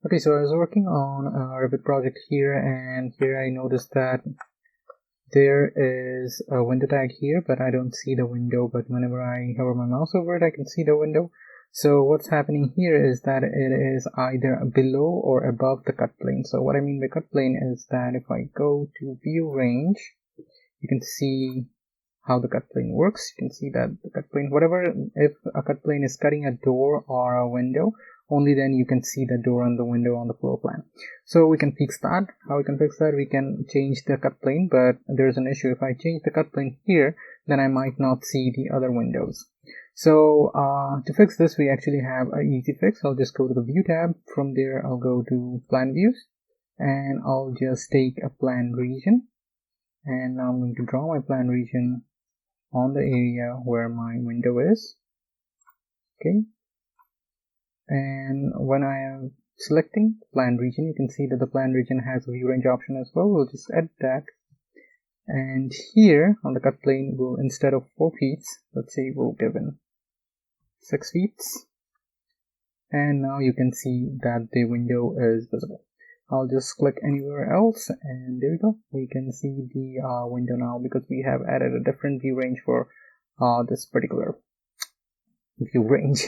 Okay, so I was working on a Revit project here, and here I noticed that there is a window tag here, but I don't see the window. But whenever I hover my mouse over it, I can see the window. So what's happening here is that it is either below or above the cut plane. So what I mean by cut plane is that if I go to view range, you can see how the cut plane works. You can see that the cut plane, if a cut plane is cutting a door or a window, only then you can see the door and the window on the floor plan. So we can fix that. How we can fix that? We can change the cut plane, but there's an issue. If I change the cut plane here, then I might not see the other windows. So to fix this, we actually have an easy fix. I'll just go to the view tab. From there, I'll go to plan views, and I'll just take a plan region. And now I'm going to draw my plan region on the area where my window is. Okay, and when I am selecting plan region, you can see that the plan region has a view range option as well. We'll just edit that, and here on the cut plane, we'll, instead of 4 feet, let's say we'll give in 6 feet, and now you can see that the window is visible. I'll just click anywhere else, and there we go. We can see the window now because we have added a different view range for this particular view range.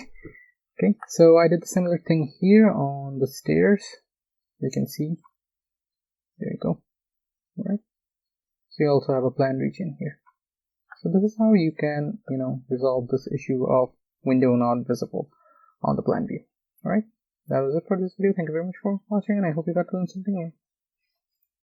Okay, so I did the similar thing here on the stairs. You can see, there you go. Alright, so you also have a plan region here. So this is how you can, resolve this issue of window not visible on the plan view. Alright, that was it for this video. Thank you very much for watching, and I hope you got to learn something new.